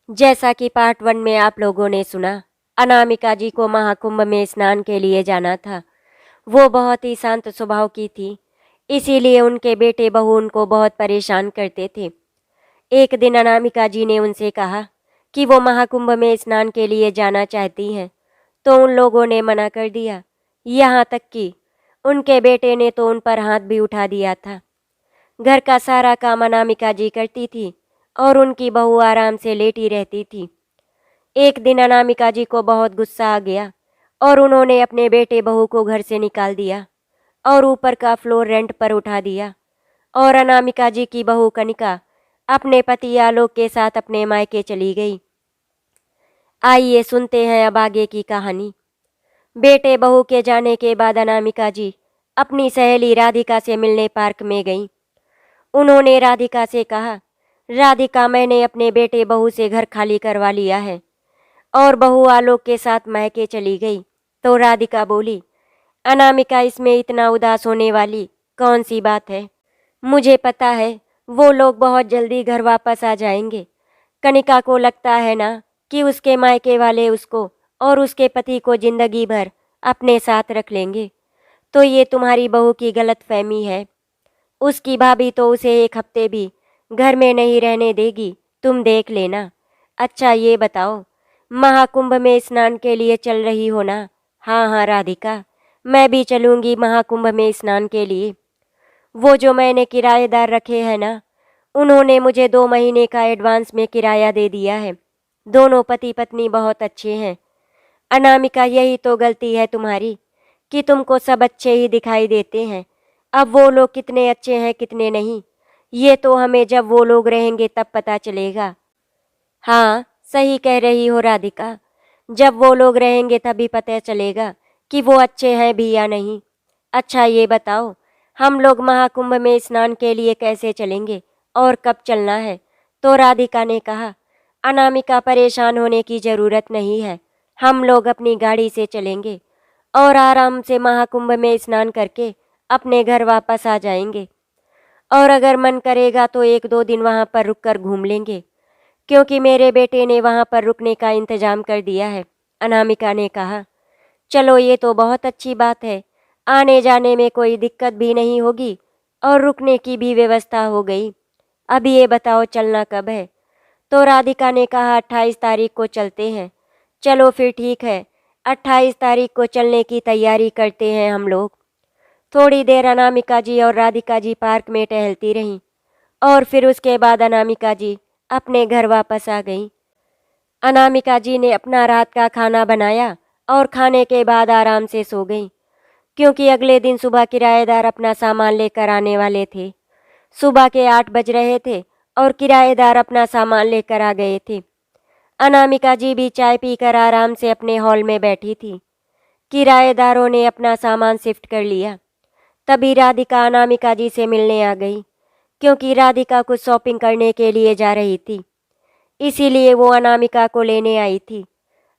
जैसा कि पार्ट 1 में आप लोगों ने सुना, अनामिका जी को महाकुंभ में स्नान के लिए जाना था। वो बहुत ही शांत स्वभाव की थी, इसीलिए उनके बेटे बहू उनको बहुत परेशान करते थे। एक दिन अनामिका जी ने उनसे कहा कि वो महाकुंभ में स्नान के लिए जाना चाहती हैं, तो उन लोगों ने मना कर दिया। यहाँ तक कि उनके बेटे ने तो उन पर हाथ भी उठा दिया था। घर का सारा काम अनामिका जी करती थी और उनकी बहू आराम से लेटी रहती थी। एक दिन अनामिका जी को बहुत गुस्सा आ गया और उन्होंने अपने बेटे बहू को घर से निकाल दिया और ऊपर का फ्लोर रेंट पर उठा दिया। और अनामिका जी की बहू कनिका अपने पति आलोक के साथ अपने मायके चली गई। आइए सुनते हैं अब आगे की कहानी। बेटे बहू के जाने के बाद अनामिका जी अपनी सहेली राधिका से मिलने पार्क में गईं। उन्होंने राधिका से कहा, राधिका, मैंने अपने बेटे बहू से घर खाली करवा लिया है और बहू आलोक के साथ मायके चली गई। तो राधिका बोली, अनामिका, इसमें इतना उदास होने वाली कौन सी बात है? मुझे पता है वो लोग बहुत जल्दी घर वापस आ जाएंगे। कनिका को लगता है ना कि उसके मायके वाले उसको और उसके पति को जिंदगी भर अपने साथ रख लेंगे। तो ये तुम्हारी बहू की गलतफहमी है। उसकी भाभी तो उसे एक हफ्ते भी घर में नहीं रहने देगी, तुम देख लेना। अच्छा ये बताओ, महाकुंभ में स्नान के लिए चल रही हो ना? हाँ हाँ राधिका, मैं भी चलूँगी महाकुंभ में स्नान के लिए। वो जो मैंने किराएदार रखे हैं ना, उन्होंने मुझे 2 महीने का एडवांस में किराया दे दिया है। दोनों पति पत्नी बहुत अच्छे हैं। अनामिका, यही तो गलती है तुम्हारी कि तुमको सब अच्छे ही दिखाई देते हैं। अब वो लोग कितने अच्छे हैं कितने नहीं, ये तो हमें जब वो लोग रहेंगे तब पता चलेगा। हाँ, सही कह रही हो राधिका, जब वो लोग रहेंगे तभी पता चलेगा कि वो अच्छे हैं भी या नहीं। अच्छा ये बताओ, हम लोग महाकुंभ में स्नान के लिए कैसे चलेंगे और कब चलना है? तो राधिका ने कहा, अनामिका, परेशान होने की ज़रूरत नहीं है। हम लोग अपनी गाड़ी से चलेंगे और आराम से महाकुंभ में स्नान करके अपने घर वापस आ जाएंगे। और अगर मन करेगा तो 1-2 दिन वहाँ पर रुककर घूम लेंगे, क्योंकि मेरे बेटे ने वहाँ पर रुकने का इंतजाम कर दिया है। अनामिका ने कहा, चलो ये तो बहुत अच्छी बात है, आने जाने में कोई दिक्कत भी नहीं होगी और रुकने की भी व्यवस्था हो गई। अभी ये बताओ चलना कब है? तो राधिका ने कहा, 28 तारीख को चलते हैं। चलो फिर ठीक है, 28 तारीख को चलने की तैयारी करते हैं हम लोग। थोड़ी देर अनामिका जी और राधिका जी पार्क में टहलती रहीं और फिर उसके बाद अनामिका जी अपने घर वापस आ गईं। अनामिका जी ने अपना रात का खाना बनाया और खाने के बाद आराम से सो गईं, क्योंकि अगले दिन सुबह किराएदार अपना सामान लेकर आने वाले थे। सुबह के 8 बज रहे थे और किराएदार अपना सामान लेकर आ गए थे। अनामिका जी भी चाय पीकर आराम से अपने हॉल में बैठी थी। किराएदारों ने अपना सामान शिफ्ट कर लिया। तभी राधिका अनामिका जी से मिलने आ गई, क्योंकि राधिका कुछ शॉपिंग करने के लिए जा रही थी, इसीलिए वो अनामिका को लेने आई थी।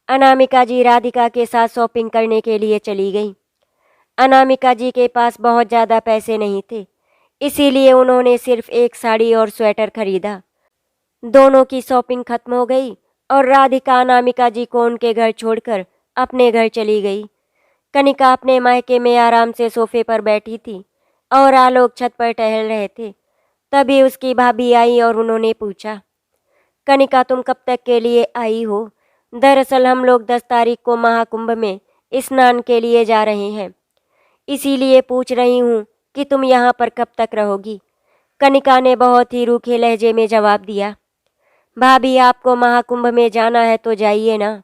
अनामिका जी राधिका के साथ शॉपिंग करने के लिए चली गई। अनामिका जी के पास बहुत ज़्यादा पैसे नहीं थे, इसीलिए उन्होंने सिर्फ एक साड़ी और स्वेटर खरीदा। दोनों की शॉपिंग खत्म हो गई और राधिका अनामिका जी को उनके घर छोड़कर अपने घर चली गई। कनिका अपने मायके में आराम से सोफे पर बैठी थी और आलोक छत पर टहल रहे थे। तभी उसकी भाभी आई और उन्होंने पूछा, कनिका, तुम कब तक के लिए आई हो? दरअसल हम लोग 10 तारीख को महाकुंभ में स्नान के लिए जा रहे हैं, इसीलिए पूछ रही हूँ कि तुम यहाँ पर कब तक रहोगी? कनिका ने बहुत ही रूखे लहजे में जवाब दिया, भाभी, आपको महाकुंभ में जाना है तो जाइए ना,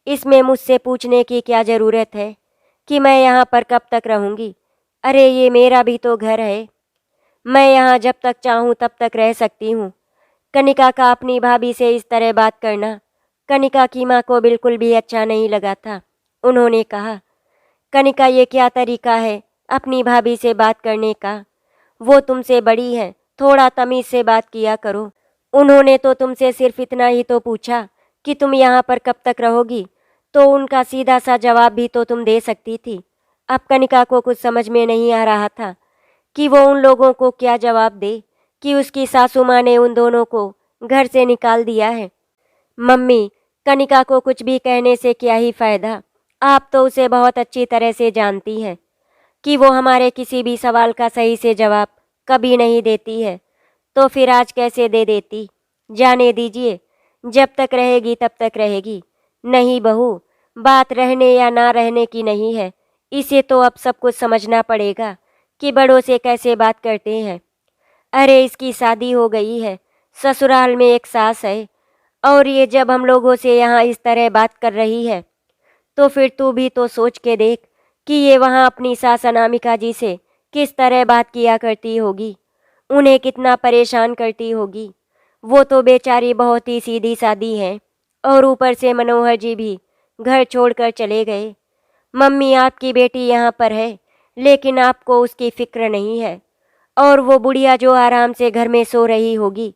इसमें मुझसे पूछने की क्या ज़रूरत है कि मैं यहाँ पर कब तक रहूँगी? अरे ये मेरा भी तो घर है, मैं यहाँ जब तक चाहूँ तब तक रह सकती हूँ। कनिका का अपनी भाभी से इस तरह बात करना कनिका की माँ को बिल्कुल भी अच्छा नहीं लगा था। उन्होंने कहा, कनिका, ये क्या तरीका है अपनी भाभी से बात करने का? वो तुमसे बड़ी है, थोड़ा तमीज़ से बात किया करो। उन्होंने तो तुमसे सिर्फ इतना ही तो पूछा कि तुम यहाँ पर कब तक रहोगी, तो उनका सीधा सा जवाब भी तो तुम दे सकती थी। अब कनिका को कुछ समझ में नहीं आ रहा था कि वो उन लोगों को क्या जवाब दे कि उसकी सासू माँ ने उन दोनों को घर से निकाल दिया है। मम्मी, कनिका को कुछ भी कहने से क्या ही फायदा। आप तो उसे बहुत अच्छी तरह से जानती हैं कि वो हमारे किसी भी सवाल का सही से जवाब कभी नहीं देती है। तो फिर आज कैसे दे देती? जाने दीजिए, जब तक रहेगी तब तक रहेगी। नहीं बहू, बात रहने या ना रहने की नहीं है, इसे तो अब सब कुछ समझना पड़ेगा कि बड़ों से कैसे बात करते हैं। अरे इसकी शादी हो गई है, ससुराल में एक सास है, और ये जब हम लोगों से यहाँ इस तरह बात कर रही है, तो फिर तू भी तो सोच के देख कि ये वहाँ अपनी सास अनामिका जी से किस तरह बात किया करती होगी, उन्हें कितना परेशान करती होगी। वो तो बेचारी बहुत ही सीधी सादी हैं, और ऊपर से मनोहर जी भी घर छोड़कर चले गए। मम्मी, आपकी बेटी यहाँ पर है, लेकिन आपको उसकी फिक्र नहीं है। और वो बुढ़िया जो आराम से घर में सो रही होगी,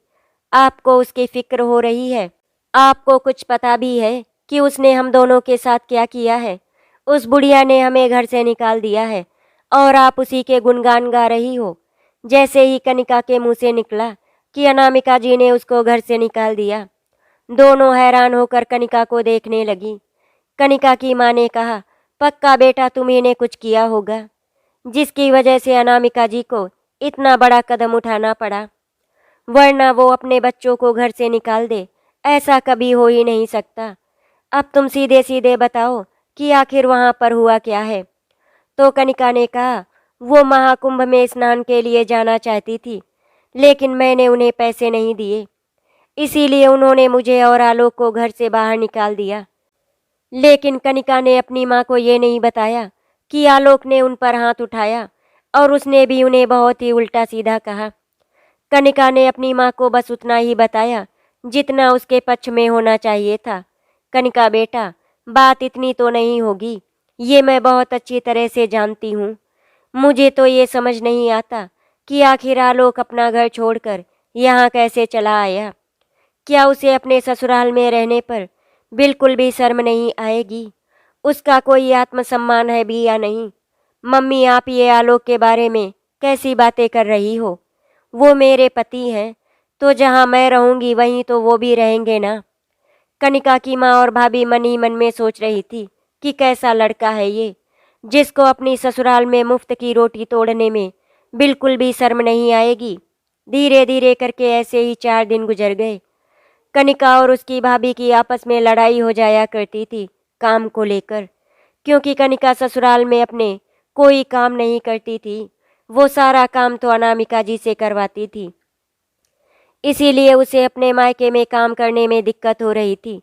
आपको उसकी फिक्र हो रही है। आपको कुछ पता भी है कि उसने हम दोनों के साथ क्या किया है? उस बुढ़िया ने हमें घर से निकाल दिया है, और आप उसी के गुणगान गा रही हो। जैसे ही कनिका के मुंह से निकला कि अनामिका जी ने उसको घर से निकाल दिया, दोनों हैरान होकर कनिका को देखने लगी। कनिका की माँ ने कहा, पक्का बेटा तुम्ही ने कुछ किया होगा, जिसकी वजह से अनामिका जी को इतना बड़ा कदम उठाना पड़ा, वरना वो अपने बच्चों को घर से निकाल दे, ऐसा कभी हो ही नहीं सकता। अब तुम सीधे सीधे बताओ कि आखिर वहाँ पर हुआ क्या है। तो कनिका ने कहा, वो महाकुंभ में स्नान के लिए जाना चाहती थी, लेकिन मैंने उन्हें पैसे नहीं दिए, इसीलिए उन्होंने मुझे और आलोक को घर से बाहर निकाल दिया। लेकिन कनिका ने अपनी माँ को ये नहीं बताया कि आलोक ने उन पर हाथ उठाया, और उसने भी उन्हें बहुत ही उल्टा सीधा कहा। कनिका ने अपनी माँ को बस उतना ही बताया जितना उसके पक्ष में होना चाहिए था। कनिका बेटा, बात इतनी तो नहीं होगी, ये मैं बहुत अच्छी तरह से जानती हूँ। मुझे तो ये समझ नहीं आता कि आखिर आलोक अपना घर छोड़कर यहाँ कैसे चला आया। क्या उसे अपने ससुराल में रहने पर बिल्कुल भी शर्म नहीं आएगी? उसका कोई आत्मसम्मान है भी या नहीं? मम्मी, आप ये आलोक के बारे में कैसी बातें कर रही हो? वो मेरे पति हैं, तो जहाँ मैं रहूँगी वहीं तो वो भी रहेंगे ना। कनिका की माँ और भाभी मन ही मन में सोच रही थी कि कैसा लड़का है ये, जिसको अपनी ससुराल में मुफ्त की रोटी तोड़ने में बिल्कुल भी शर्म नहीं आएगी। धीरे धीरे करके ऐसे ही 4 दिन गुजर गए। कनिका और उसकी भाभी की आपस में लड़ाई हो जाया करती थी काम को लेकर, क्योंकि कनिका ससुराल में अपने कोई काम नहीं करती थी, वो सारा काम तो अनामिका जी से करवाती थी। इसीलिए उसे अपने मायके में काम करने में दिक्कत हो रही थी,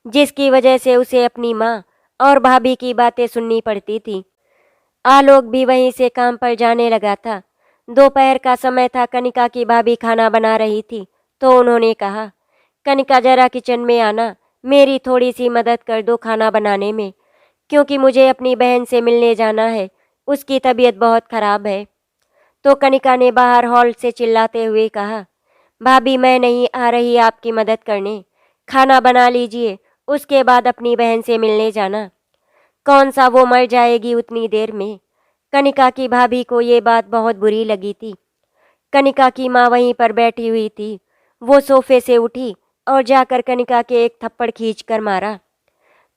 जिसकी वजह से उसे अपनी माँ और भाभी की बातें सुननी पड़ती थी। आलोक भी वहीं से काम पर जाने लगा था। दोपहर का समय था, कनिका की भाभी खाना बना रही थी, तो उन्होंने कहा, कनिका जरा किचन में आना, मेरी थोड़ी सी मदद कर दो खाना बनाने में, क्योंकि मुझे अपनी बहन से मिलने जाना है, उसकी तबीयत बहुत खराब है। तो कनिका ने बाहर हॉल से चिल्लाते हुए कहा, भाभी मैं नहीं आ रही आपकी मदद करने, खाना बना लीजिए, उसके बाद अपनी बहन से मिलने जाना। कौन सा वो मर जाएगी उतनी देर में। कनिका की भाभी को ये बात बहुत बुरी लगी थी। कनिका की माँ वहीं पर बैठी हुई थी, वो सोफे से उठी और जाकर कनिका के एक थप्पड़ खींच कर मारा।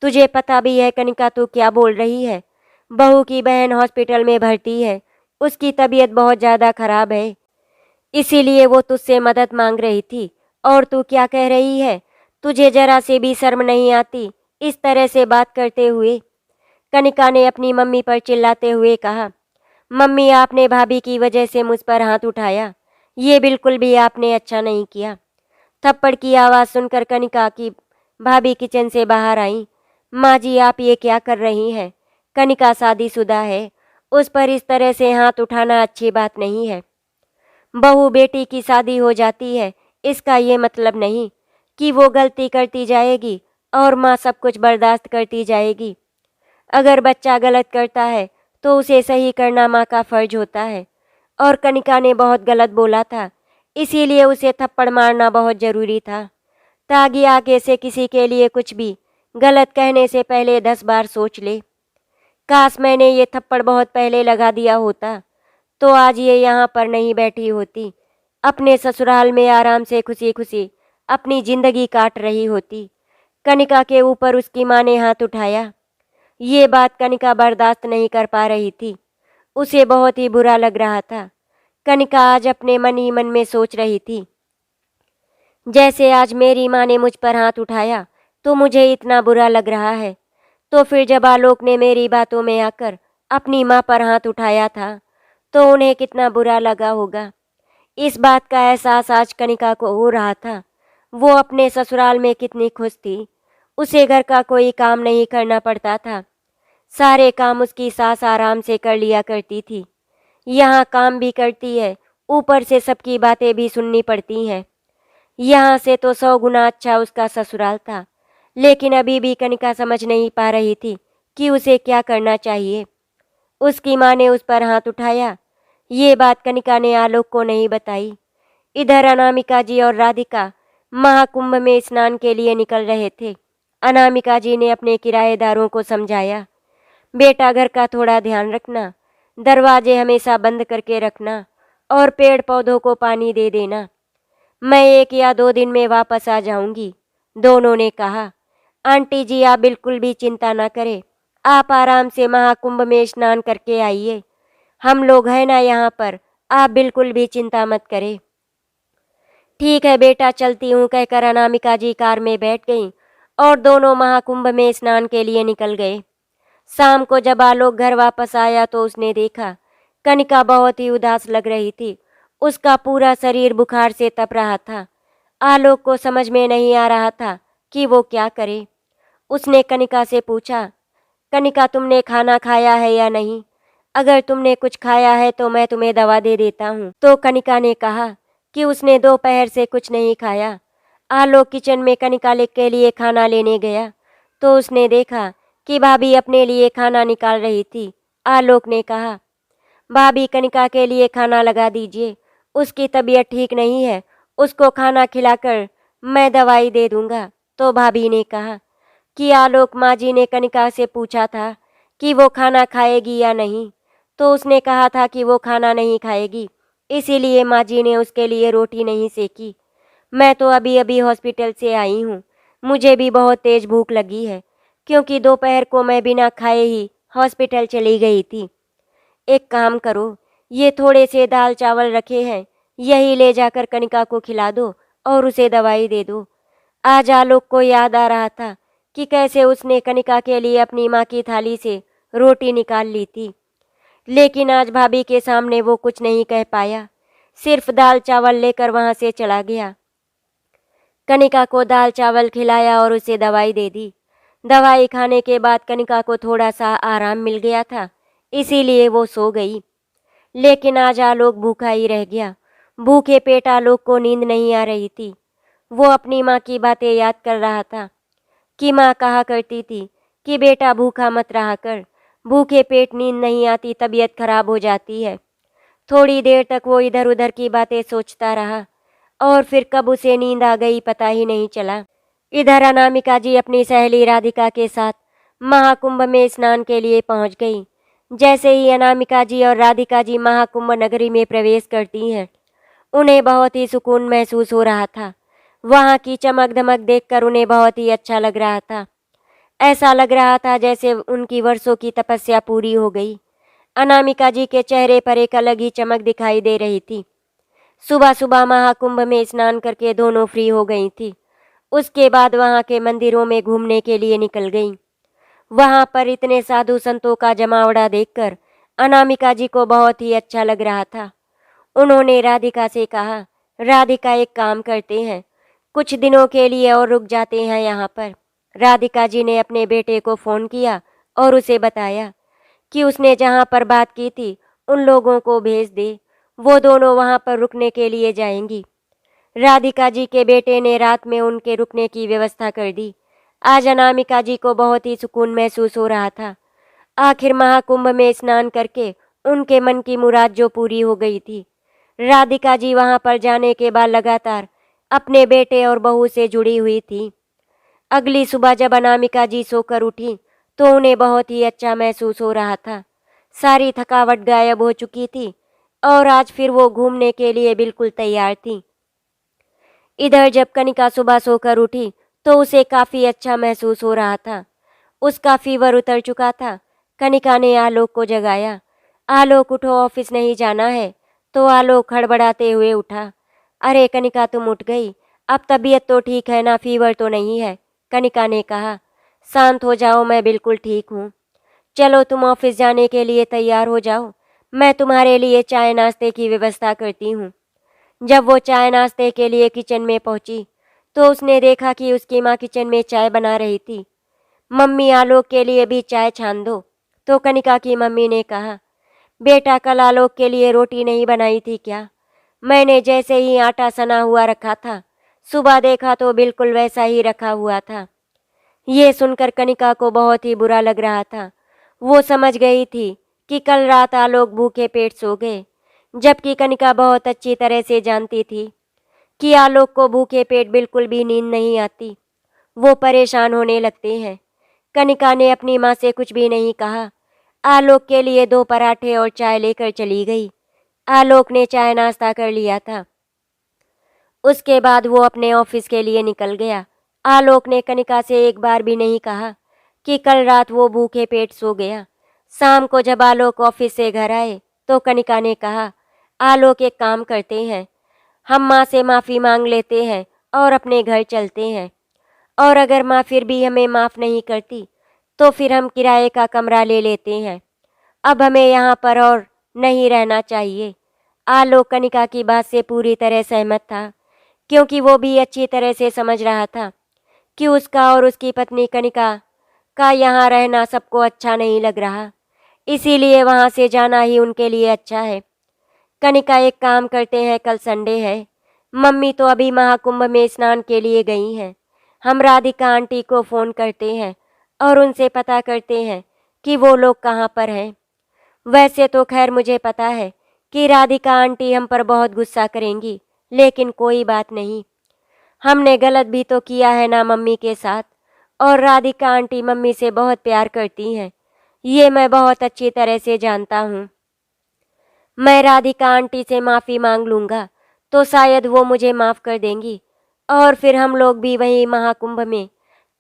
तुझे पता भी है कनिका तू क्या बोल रही है? बहू की बहन हॉस्पिटल में भर्ती है, उसकी तबीयत बहुत ज़्यादा खराब है, इसीलिए वो तुझसे मदद मांग रही थी, और तू क्या कह रही है? तुझे जरा से भी शर्म नहीं आती इस तरह से बात करते हुए? कनिका ने अपनी मम्मी पर चिल्लाते हुए कहा, मम्मी आपने भाभी की वजह से मुझ पर हाथ उठाया, ये बिल्कुल भी आपने अच्छा नहीं किया। थप्पड़ की आवाज़ सुनकर कनिका की भाभी किचन से बाहर आई। माँ जी, आप ये क्या कर रही हैं? कनिका शादीशुदा है, उस पर इस तरह से हाथ उठाना अच्छी बात नहीं है। बहू बेटी की शादी हो जाती है, इसका ये मतलब नहीं कि वो गलती करती जाएगी और माँ सब कुछ बर्दाश्त करती जाएगी। अगर बच्चा गलत करता है तो उसे सही करना माँ का फर्ज होता है, और कनिका ने बहुत गलत बोला था, इसीलिए उसे थप्पड़ मारना बहुत ज़रूरी था, ताकि आगे से किसी के लिए कुछ भी गलत कहने से पहले 10 बार सोच ले। काश मैंने ये थप्पड़ बहुत पहले लगा दिया होता, तो आज ये यहाँ पर नहीं बैठी होती, अपने ससुराल में आराम से खुशी खुशी अपनी ज़िंदगी काट रही होती। कनिका के ऊपर उसकी माँ ने हाथ उठाया। ये बात कनिका बर्दाश्त नहीं कर पा रही थी। उसे बहुत ही बुरा लग रहा था। कनिका आज अपने मन ही मन में सोच रही थी, जैसे आज मेरी माँ ने मुझ पर हाथ उठाया तो मुझे इतना बुरा लग रहा है, तो फिर जब आलोक ने मेरी बातों में आकर अपनी माँ पर हाथ उठाया था तो उन्हें कितना बुरा लगा होगा। इस बात का एहसास आज कनिका को हो रहा था। वो अपने ससुराल में कितनी खुश थी। उसे घर का कोई काम नहीं करना पड़ता था। सारे काम उसकी सास आराम से कर लिया करती थी। यहाँ काम भी करती है, ऊपर से सबकी बातें भी सुननी पड़ती हैं। यहाँ से तो 100 गुना अच्छा उसका ससुराल था। लेकिन अभी भी कनिका समझ नहीं पा रही थी कि उसे क्या करना चाहिए। उसकी माँ ने उस पर हाथ उठाया, ये बात कनिका ने आलोक को नहीं बताई। इधर अनामिका जी और राधिका महाकुंभ में स्नान के लिए निकल रहे थे। अनामिका जी ने अपने किराएदारों को समझाया, बेटा घर का थोड़ा ध्यान रखना, दरवाजे हमेशा बंद करके रखना और पेड़ पौधों को पानी दे देना। मैं 1 या 2 दिन में वापस आ जाऊंगी। दोनों ने कहा, आंटी जी आप बिल्कुल भी चिंता ना करें, आप आराम से महाकुंभ में स्नान करके आइए। हम लोग हैं ना यहाँ पर, आप बिल्कुल भी चिंता मत करें। ठीक है बेटा, चलती हूँ, कहकर अनामिका जी कार में बैठ गईं और दोनों महाकुंभ में स्नान के लिए निकल गए। शाम को जब आलोक घर वापस आया तो उसने देखा कनिका बहुत ही उदास लग रही थी। उसका पूरा शरीर बुखार से तप रहा था। आलोक को समझ में नहीं आ रहा था कि वो क्या करे। उसने कनिका से पूछा, कनिका तुमने खाना खाया है या नहीं? अगर तुमने कुछ खाया है तो मैं तुम्हें दवा दे देता हूँ। तो कनिका ने कहा कि उसने दोपहर से कुछ नहीं खाया। आलोक किचन में कनिका के लिए खाना लेने गया तो उसने देखा कि भाभी अपने लिए खाना निकाल रही थी। आलोक ने कहा, भाभी कनिका के लिए खाना लगा दीजिए, उसकी तबीयत ठीक नहीं है, उसको खाना खिलाकर मैं दवाई दे दूंगा। तो भाभी ने कहा कि आलोक, माँ जी ने कनिका से पूछा था कि वो खाना खाएगी या नहीं, तो उसने कहा था कि वो खाना नहीं खाएगी, इसीलिए माँ जी ने उसके लिए रोटी नहीं सेकी। मैं तो अभी अभी हॉस्पिटल से आई हूँ, मुझे भी बहुत तेज भूख लगी है, क्योंकि दोपहर को मैं बिना खाए ही हॉस्पिटल चली गई थी। एक काम करो, ये थोड़े से दाल चावल रखे हैं, यही ले जाकर कनिका को खिला दो और उसे दवाई दे दो। आज आलोक को याद आ रहा था कि कैसे उसने कनिका के लिए अपनी माँ की थाली से रोटी निकाल ली थी, लेकिन आज भाभी के सामने वो कुछ नहीं कह पाया, सिर्फ दाल चावल लेकर वहाँ से चला गया। कनिका को दाल चावल खिलाया और उसे दवाई दे दी। दवाई खाने के बाद कनिका को थोड़ा सा आराम मिल गया था, इसीलिए वो सो गई। लेकिन आज आलोक भूखा ही रह गया। भूखे पेट आलोक को नींद नहीं आ रही थी। वो अपनी माँ की बातें याद कर रहा था कि माँ कहा करती थी कि बेटा भूखा मत रहा कर, भूखे पेट नींद नहीं आती, तबीयत खराब हो जाती है। थोड़ी देर तक वो इधर उधर की बातें सोचता रहा और फिर कब उसे नींद आ गई पता ही नहीं चला। इधर अनामिका जी अपनी सहेली राधिका के साथ महाकुंभ में स्नान के लिए पहुंच गई। जैसे ही अनामिका जी और राधिका जी महाकुंभ नगरी में प्रवेश करती हैं, उन्हें बहुत ही सुकून महसूस हो रहा था। वहाँ की चमक धमक देखकर उन्हें बहुत ही अच्छा लग रहा था। ऐसा लग रहा था जैसे उनकी वर्षों की तपस्या पूरी हो गई। अनामिका जी के चेहरे पर एक अलग ही चमक दिखाई दे रही थी। सुबह सुबह महाकुंभ में स्नान करके दोनों फ्री हो गई थी। उसके बाद वहाँ के मंदिरों में घूमने के लिए निकल गईं। वहाँ पर इतने साधु संतों का जमावड़ा देखकर अनामिका जी को बहुत ही अच्छा लग रहा था। उन्होंने राधिका से कहा, राधिका एक काम करते हैं, कुछ दिनों के लिए और रुक जाते हैं यहाँ पर। राधिका जी ने अपने बेटे को फ़ोन किया और उसे बताया कि उसने जहाँ पर बात की थी उन लोगों को भेज दे, वो दोनों वहाँ पर रुकने के लिए जाएंगी। राधिका जी के बेटे ने रात में उनके रुकने की व्यवस्था कर दी। आज अनामिका जी को बहुत ही सुकून महसूस हो रहा था। आखिर महाकुंभ में स्नान करके उनके मन की मुराद जो पूरी हो गई थी। राधिका जी वहां पर जाने के बाद लगातार अपने बेटे और बहू से जुड़ी हुई थी। अगली सुबह जब अनामिका जी सोकर उठी तो उन्हें बहुत ही अच्छा महसूस हो रहा था। सारी थकावट गायब हो चुकी थी और आज फिर वो घूमने के लिए बिल्कुल तैयार थी। इधर जब कनिका सुबह सोकर उठी तो उसे काफ़ी अच्छा महसूस हो रहा था। उसका फीवर उतर चुका था। कनिका ने आलोक को जगाया। आलोक उठो, ऑफिस नहीं जाना है। तो आलोक हड़बड़ाते हुए उठा। अरे कनिका, तुम उठ गई? अब तबीयत तो ठीक है ना, फीवर तो नहीं है? कनिका ने कहा। शांत हो जाओ, मैं बिल्कुल ठीक हूँ। चलो तुम ऑफिस जाने के लिए तैयार हो जाओ, मैं तुम्हारे लिए चाय नाश्ते की व्यवस्था करती हूँ। जब वो चाय नाश्ते के लिए किचन में पहुंची तो उसने देखा कि उसकी माँ किचन में चाय बना रही थी। मम्मी, आलोक के लिए भी चाय छान दो। तो कनिका की मम्मी ने कहा, बेटा कल आलोक के लिए रोटी नहीं बनाई थी क्या? मैंने जैसे ही आटा सना हुआ रखा था, सुबह देखा तो बिल्कुल वैसा ही रखा हुआ था। ये सुनकर कनिका को बहुत ही बुरा लग रहा था। वो समझ गई थी कि कल रात आलोक भूखे पेट सो गए, जबकि कनिका बहुत अच्छी तरह से जानती थी कि आलोक को भूखे पेट बिल्कुल भी नींद नहीं आती। वो परेशान होने लगते हैं। कनिका ने अपनी माँ से कुछ भी नहीं कहा। आलोक के लिए 2 पराठे और चाय लेकर चली गई। आलोक ने चाय नाश्ता कर लिया था। उसके बाद वो अपने ऑफिस के लिए निकल गया। आलोक ने कनिका से एक बार भी नहीं कहा कि कल रात वो भूखे पेट सो गया। शाम को जब आलोक ऑफिस से घर आए तो कनिका ने कहा, आलोक एक काम करते हैं, हम माँ से माफ़ी मांग लेते हैं और अपने घर चलते हैं। और अगर माँ फिर भी हमें माफ़ नहीं करती तो फिर हम किराए का कमरा ले लेते हैं। अब हमें यहाँ पर और नहीं रहना चाहिए। आलोक कनिका की बात से पूरी तरह सहमत था, क्योंकि वो भी अच्छी तरह से समझ रहा था कि उसका और उसकी पत्नी कनिका का यहाँ रहना सबको अच्छा नहीं लग रहा। इसीलिए वहाँ से जाना ही उनके लिए अच्छा है। कनिका, एक काम करते हैं, कल संडे है, मम्मी तो अभी महाकुंभ में स्नान के लिए गई हैं। हम राधिका आंटी को फ़ोन करते हैं और उनसे पता करते हैं कि वो लोग कहाँ पर हैं। वैसे तो खैर मुझे पता है कि राधिका आंटी हम पर बहुत गुस्सा करेंगी, लेकिन कोई बात नहीं। हमने गलत भी तो किया है ना मम्मी के साथ, और राधिका आंटी मम्मी से बहुत प्यार करती हैं, ये मैं बहुत अच्छी तरह से जानता हूँ। मैं राधिका आंटी से माफ़ी मांग लूँगा तो शायद वो मुझे माफ़ कर देंगी, और फिर हम लोग भी वहीं महाकुंभ में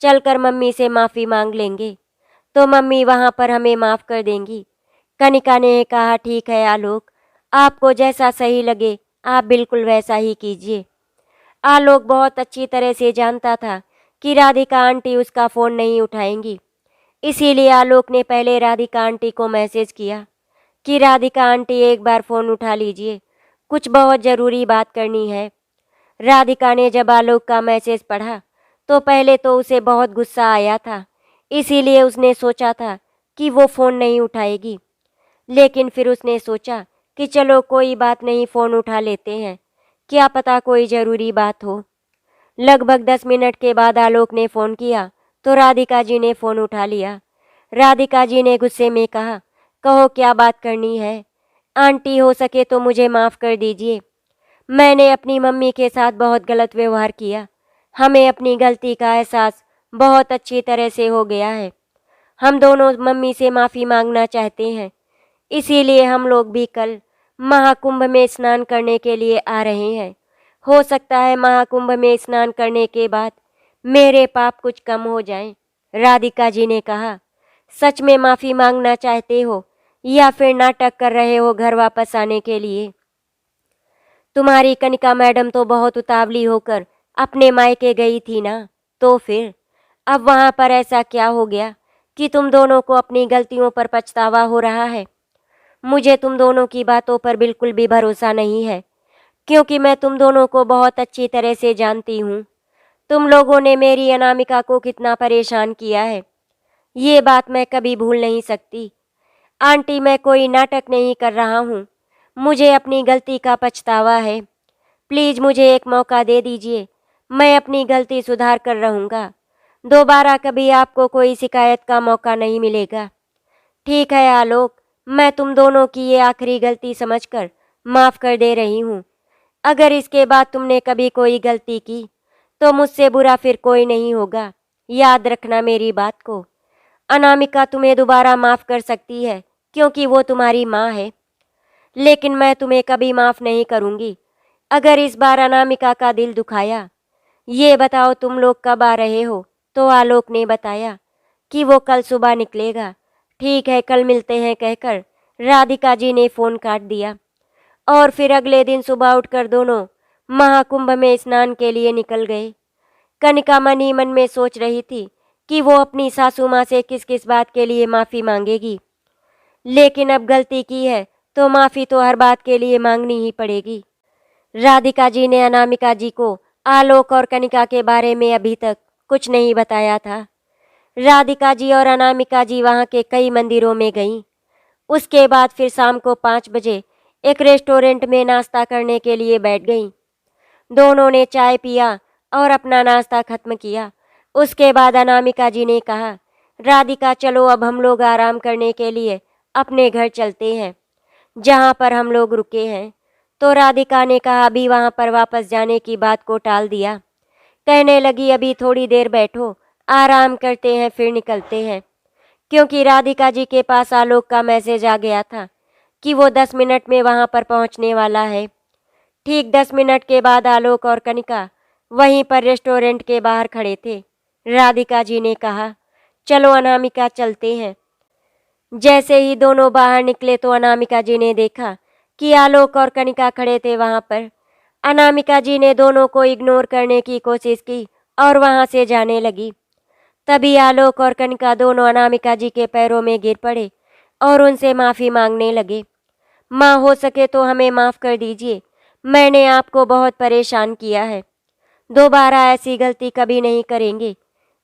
चलकर मम्मी से माफ़ी मांग लेंगे, तो मम्मी वहाँ पर हमें माफ़ कर देंगी। कनिका ने कहा, ठीक है आलोक, आपको जैसा सही लगे आप बिल्कुल वैसा ही कीजिए। आलोक बहुत अच्छी तरह से जानता था कि राधिका आंटी उसका फ़ोन नहीं उठाएंगी। इसीलिए आलोक ने पहले राधिका आंटी को मैसेज किया कि राधिका आंटी एक बार फ़ोन उठा लीजिए, कुछ बहुत ज़रूरी बात करनी है। राधिका ने जब आलोक का मैसेज पढ़ा तो पहले तो उसे बहुत गुस्सा आया था, इसीलिए उसने सोचा था कि वो फ़ोन नहीं उठाएगी। लेकिन फिर उसने सोचा कि चलो कोई बात नहीं, फ़ोन उठा लेते हैं, क्या पता कोई ज़रूरी बात हो। लगभग 10 मिनट के बाद आलोक ने फ़ोन किया तो राधिका जी ने फ़ोन उठा लिया। राधिका जी ने गुस्से में कहा, कहो क्या बात करनी है? आंटी, हो सके तो मुझे माफ़ कर दीजिए। मैंने अपनी मम्मी के साथ बहुत गलत व्यवहार किया। हमें अपनी गलती का एहसास बहुत अच्छी तरह से हो गया है। हम दोनों मम्मी से माफ़ी मांगना चाहते हैं। इसीलिए हम लोग भी कल महाकुंभ में स्नान करने के लिए आ रहे हैं। हो सकता है महाकुंभ में स्नान करने के बाद मेरे पाप कुछ कम हो जाएं। राधिका जी ने कहा, सच में माफ़ी मांगना चाहते हो या फिर नाटक कर रहे हो घर वापस आने के लिए? तुम्हारी कनिका मैडम तो बहुत उतावली होकर अपने मायके गई थी ना, तो फिर अब वहाँ पर ऐसा क्या हो गया कि तुम दोनों को अपनी गलतियों पर पछतावा हो रहा है? मुझे तुम दोनों की बातों पर बिल्कुल भी भरोसा नहीं है, क्योंकि मैं तुम दोनों को बहुत अच्छी तरह से जानती हूँ। तुम लोगों ने मेरी अनामिका को कितना परेशान किया है, ये बात मैं कभी भूल नहीं सकती। आंटी, मैं कोई नाटक नहीं कर रहा हूँ, मुझे अपनी गलती का पछतावा है। प्लीज़ मुझे एक मौका दे दीजिए, मैं अपनी गलती सुधार कर रहूँगा। दोबारा कभी आपको कोई शिकायत का मौका नहीं मिलेगा। ठीक है आलोक, मैं तुम दोनों की ये आखिरी गलती समझकर माफ़ कर दे रही हूँ। अगर इसके बाद तुमने कभी कोई गलती की तो मुझसे बुरा फिर कोई नहीं होगा। याद रखना मेरी बात को। अनामिका तुम्हें दोबारा माफ़ कर सकती है क्योंकि वो तुम्हारी माँ है, लेकिन मैं तुम्हें कभी माफ़ नहीं करूँगी अगर इस बार अनामिका का दिल दुखाया। ये बताओ तुम लोग कब आ रहे हो? तो आलोक ने बताया कि वो कल सुबह निकलेगा। ठीक है, कल मिलते हैं कहकर राधिका जी ने फ़ोन काट दिया। और फिर अगले दिन सुबह उठकर दोनों महाकुंभ में स्नान के लिए निकल गए। कनिका मन ही मन में सोच रही थी कि वो अपनी सासू माँ से किस किस बात के लिए माफ़ी मांगेगी, लेकिन अब गलती की है तो माफ़ी तो हर बात के लिए मांगनी ही पड़ेगी। राधिका जी ने अनामिका जी को आलोक और कनिका के बारे में अभी तक कुछ नहीं बताया था। राधिका जी और अनामिका जी वहाँ के कई मंदिरों में गईं। उसके बाद फिर शाम को 5 बजे एक रेस्टोरेंट में नाश्ता करने के लिए बैठ गईं। दोनों ने चाय पिया और अपना नाश्ता खत्म किया। उसके बाद अनामिका जी ने कहा, राधिका चलो अब हम लोग आराम करने के लिए अपने घर चलते हैं जहाँ पर हम लोग रुके हैं। तो राधिका ने कहा अभी वहाँ पर वापस जाने की बात को टाल दिया। कहने लगी अभी थोड़ी देर बैठो, आराम करते हैं फिर निकलते हैं। क्योंकि राधिका जी के पास आलोक का मैसेज आ गया था कि वो 10 मिनट में वहाँ पर पहुँचने वाला है। ठीक 10 मिनट के बाद आलोक और कनिका वहीं पर रेस्टोरेंट के बाहर खड़े थे। राधिका जी ने कहा चलो अनामिका चलते हैं। जैसे ही दोनों बाहर निकले तो अनामिका जी ने देखा कि आलोक और कनिका खड़े थे वहाँ पर। अनामिका जी ने दोनों को इग्नोर करने की कोशिश की और वहाँ से जाने लगी। तभी आलोक और कनिका दोनों अनामिका जी के पैरों में गिर पड़े और उनसे माफ़ी मांगने लगे। माँ हो सके तो हमें माफ़ कर दीजिए, मैंने आपको बहुत परेशान किया है, दोबारा ऐसी गलती कभी नहीं करेंगे।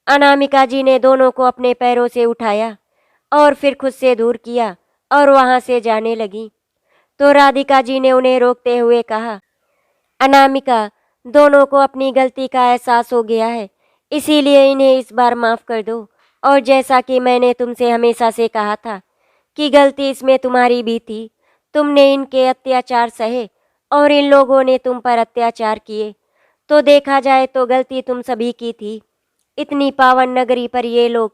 अनामिका जी ने दोनों को अपने पैरों से उठाया और फिर खुद से दूर किया और वहाँ से जाने लगी। तो राधिका जी ने उन्हें रोकते हुए कहा, अनामिका, दोनों को अपनी गलती का एहसास हो गया है, इसीलिए इन्हें इस बार माफ़ कर दो। और जैसा कि मैंने तुमसे हमेशा से कहा था कि गलती इसमें तुम्हारी भी थी, तुमने इनके अत्याचार सहे और इन लोगों ने तुम पर अत्याचार किए, तो देखा जाए तो गलती तुम सभी की थी। इतनी पावन नगरी पर ये लोग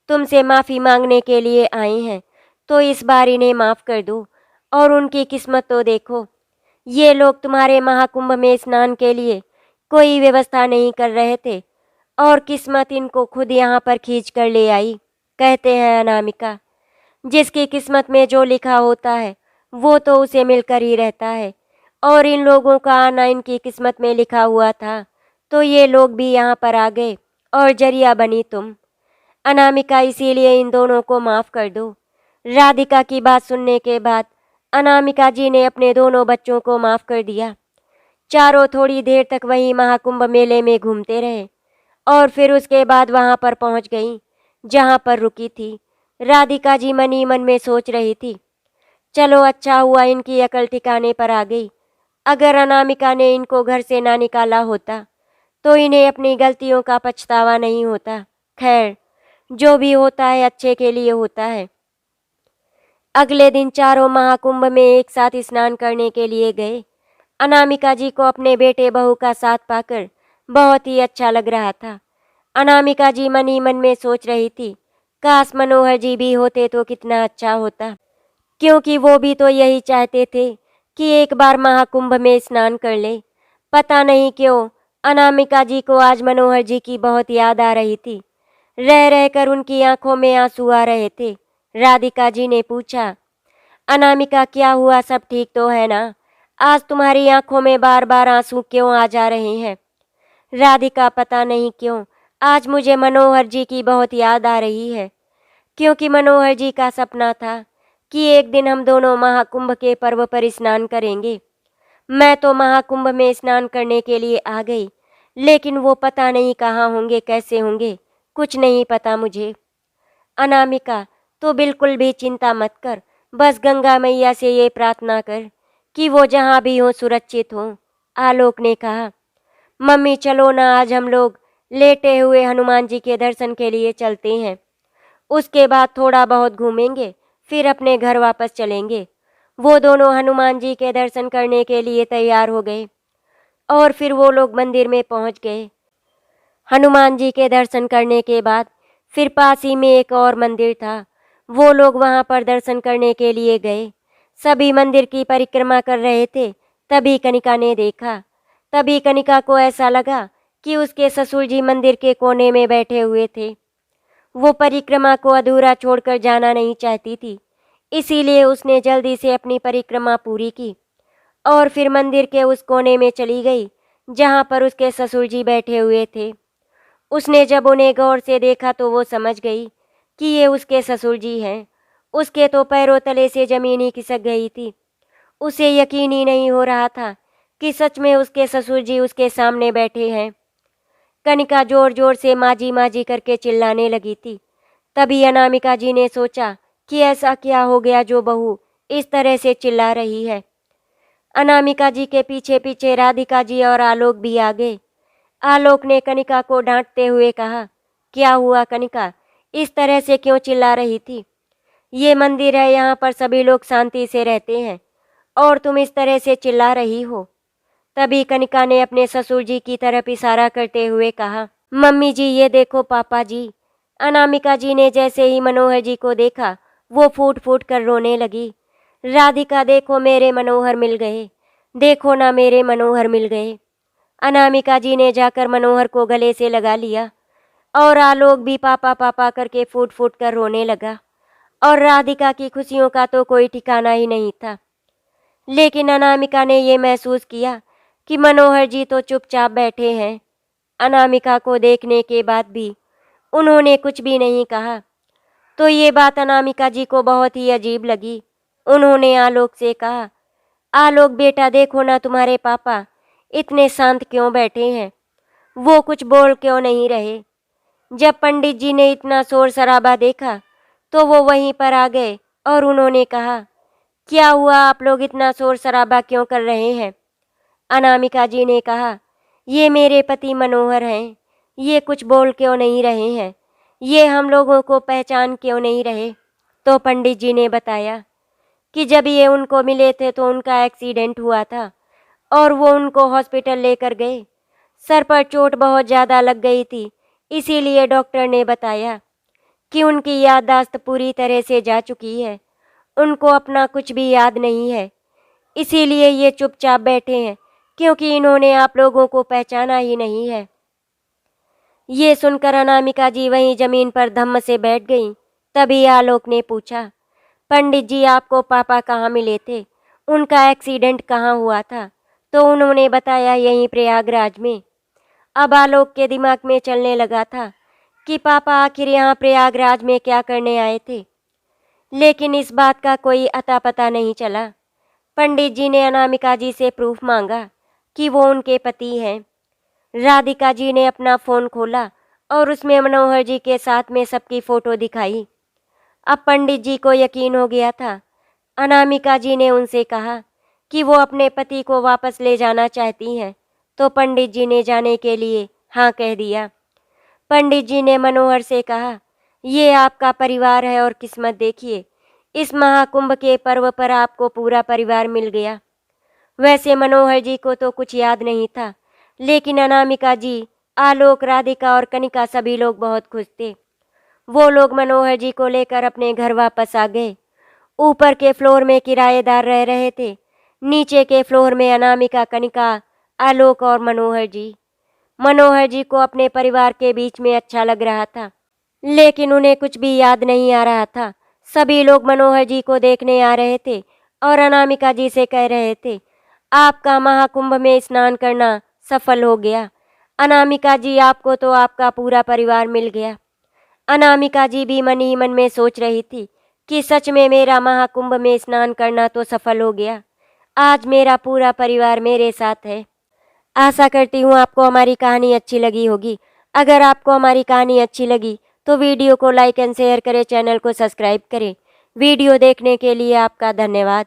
तुमसे माफ़ी मांगने के लिए आए हैं, तो इस बार इन्हें माफ़ कर दो। और उनकी किस्मत तो देखो, ये लोग तुम्हारे महाकुंभ में स्नान के लिए कोई व्यवस्था नहीं कर रहे थे और किस्मत इनको खुद यहाँ पर खींच कर ले आई। कहते हैं अनामिका, जिसकी किस्मत में जो लिखा होता है वो तो उसे मिलकर ही रहता है, और इन लोगों का आना इनकी किस्मत में लिखा हुआ था, तो ये लोग भी यहाँ पर आ गए और जरिया बनी तुम। अनामिका, इसीलिए इन दोनों को माफ़ कर दो। राधिका की बात सुनने के बाद अनामिका जी ने अपने दोनों बच्चों को माफ़ कर दिया। चारों थोड़ी देर तक वहीं महाकुंभ मेले में घूमते रहे और फिर उसके बाद वहाँ पर पहुँच गईं जहाँ पर रुकी थी। राधिका जी मन ही मन में सोच रही थी, चलो अच्छा हुआ इनकी अकल ठिकाने पर आ गई। अगर अनामिका ने इनको घर से ना निकाला होता तो इन्हें अपनी गलतियों का पछतावा नहीं होता। खैर, जो भी होता है अच्छे के लिए होता है। अगले दिन चारों महाकुंभ में एक साथ स्नान करने के लिए गए। अनामिका जी को अपने बेटे बहू का साथ पाकर बहुत ही अच्छा लग रहा था। अनामिका जी मन ही मन में सोच रही थी, काश मनोहर जी भी होते तो कितना अच्छा होता, क्योंकि वो भी तो यही चाहते थे कि एक बार महाकुंभ में स्नान कर ले। पता नहीं क्यों अनामिका जी को आज मनोहर जी की बहुत याद आ रही थी। रह रहकर उनकी आंखों में आंसू आ रहे थे। राधिका जी ने पूछा, अनामिका क्या हुआ, सब ठीक तो है ना? आज तुम्हारी आंखों में बार बार आंसू क्यों आ जा रहे हैं? राधिका, पता नहीं क्यों आज मुझे मनोहर जी की बहुत याद आ रही है, क्योंकि मनोहर जी का सपना था कि एक दिन हम दोनों महाकुंभ के पर्व पर स्नान करेंगे। मैं तो महाकुंभ में स्नान करने के लिए आ गई, लेकिन वो पता नहीं कहाँ होंगे, कैसे होंगे, कुछ नहीं पता मुझे। अनामिका, तो बिल्कुल भी चिंता मत कर, बस गंगा मैया से ये प्रार्थना कर कि वो जहाँ भी हो सुरक्षित हो। आलोक ने कहा, मम्मी चलो ना, आज हम लोग लेटे हुए हनुमान जी के दर्शन के लिए चलते हैं। उसके बाद थोड़ा बहुत घूमेंगे, फिर अपने घर वापस चलेंगे। वो दोनों हनुमान जी के दर्शन करने के लिए तैयार हो गए और फिर वो लोग मंदिर में पहुंच गए। हनुमान जी के दर्शन करने के बाद फिर पास ही में एक और मंदिर था, वो लोग वहां पर दर्शन करने के लिए गए। सभी मंदिर की परिक्रमा कर रहे थे, तभी कनिका ने देखा। तभी कनिका को ऐसा लगा कि उसके ससुर जी मंदिर के कोने में बैठे हुए थे। वो परिक्रमा को अधूरा छोड़कर जाना नहीं चाहती थी, इसीलिए उसने जल्दी से अपनी परिक्रमा पूरी की और फिर मंदिर के उस कोने में चली गई जहाँ पर उसके ससुर जी बैठे हुए थे। उसने जब उन्हें गौर से देखा तो वो समझ गई कि ये उसके ससुर जी हैं। उसके तो पैरों तले से ज़मीन ही खिसक गई थी। उसे यकीन ही नहीं हो रहा था कि सच में उसके ससुर जी उसके सामने बैठे हैं। कनिका जोर जोर से माजी माजी करके चिल्लाने लगी थी। तभी अनामिका जी ने सोचा कि ऐसा क्या हो गया जो बहू इस तरह से चिल्ला रही है। अनामिका जी के पीछे पीछे राधिका जी और आलोक भी आ गए। आलोक ने कनिका को डांटते हुए कहा, क्या हुआ कनिका, इस तरह से क्यों चिल्ला रही थी? ये मंदिर है, यहाँ पर सभी लोग शांति से रहते हैं और तुम इस तरह से चिल्ला रही हो। तभी कनिका ने अपने ससुर जी की तरफ इशारा करते हुए कहा, मम्मी जी ये देखो पापा जी। अनामिका जी ने जैसे ही मनोहर जी को देखा वो फूट फूट कर रोने लगी। राधिका देखो मेरे मनोहर मिल गए, देखो ना मेरे मनोहर मिल गए। अनामिका जी ने जाकर मनोहर को गले से लगा लिया और आलोक भी पापा पापा करके फूट फूट कर रोने लगा और राधिका की खुशियों का तो कोई ठिकाना ही नहीं था। लेकिन अनामिका ने ये महसूस किया कि मनोहर जी तो चुपचाप बैठे हैं। अनामिका को देखने के बाद भी उन्होंने कुछ भी नहीं कहा, तो ये बात अनामिका जी को बहुत ही अजीब लगी। उन्होंने आलोक से कहा, आलोक बेटा देखो ना तुम्हारे पापा इतने शांत क्यों बैठे हैं, वो कुछ बोल क्यों नहीं रहे। जब पंडित जी ने इतना शोर शराबा देखा तो वो वहीं पर आ गए और उन्होंने कहा, क्या हुआ, आप लोग इतना शोर शराबा क्यों कर रहे हैं? अनामिका जी ने कहा, ये मेरे पति मनोहर हैं, ये कुछ बोल क्यों नहीं रहे हैं, ये हम लोगों को पहचान क्यों नहीं रहे। तो पंडित जी ने बताया कि जब ये उनको मिले थे तो उनका एक्सीडेंट हुआ था और वो उनको हॉस्पिटल लेकर गए। सर पर चोट बहुत ज़्यादा लग गई थी, इसीलिए डॉक्टर ने बताया कि उनकी याददाश्त पूरी तरह से जा चुकी है, उनको अपना कुछ भी याद नहीं है, इसीलिए ये चुपचाप बैठे हैं क्योंकि इन्होंने आप लोगों को पहचाना ही नहीं है। ये सुनकर अनामिका जी वहीं जमीन पर धम्म से बैठ गईं। तभी आलोक ने पूछा, पंडित जी आपको पापा कहाँ मिले थे, उनका एक्सीडेंट कहाँ हुआ था? तो उन्होंने बताया यहीं प्रयागराज में। अब आलोक के दिमाग में चलने लगा था कि पापा आखिर यहाँ प्रयागराज में क्या करने आए थे, लेकिन इस बात का कोई अता पता नहीं चला। पंडित जी ने अनामिका जी से प्रूफ मांगा कि वो उनके पति हैं। राधिका जी ने अपना फ़ोन खोला और उसमें मनोहर जी के साथ में सबकी फ़ोटो दिखाई। अब पंडित जी को यकीन हो गया था। अनामिका जी ने उनसे कहा कि वो अपने पति को वापस ले जाना चाहती हैं, तो पंडित जी ने जाने के लिए हाँ कह दिया। पंडित जी ने मनोहर से कहा, ये आपका परिवार है और किस्मत देखिए, इस महाकुंभ के पर्व पर आपको पूरा परिवार मिल गया। वैसे मनोहर जी को तो कुछ याद नहीं था, लेकिन अनामिका जी, आलोक, राधिका और कनिका सभी लोग बहुत खुश थे। वो लोग मनोहर जी को लेकर अपने घर वापस आ गए। ऊपर के फ्लोर में किराएदार रह रहे थे, नीचे के फ्लोर में अनामिका, कनिका, आलोक और मनोहर जी। मनोहर जी को अपने परिवार के बीच में अच्छा लग रहा था, लेकिन उन्हें कुछ भी याद नहीं आ रहा था। सभी लोग मनोहर जी को देखने आ रहे थे और अनामिका जी से कह रहे थे, आपका महाकुंभ में स्नान करना सफल हो गया। अनामिका जी आपको तो आपका पूरा परिवार मिल गया। अनामिका जी भी मन ही मन में सोच रही थी कि सच में मेरा महाकुंभ में स्नान करना तो सफल हो गया। आज मेरा पूरा परिवार मेरे साथ है। आशा करती हूँ आपको हमारी कहानी अच्छी लगी होगी। अगर आपको हमारी कहानी अच्छी लगी तो वीडियो को लाइक एंड शेयर करें, चैनल को सब्सक्राइब करें। वीडियो देखने के लिए आपका धन्यवाद।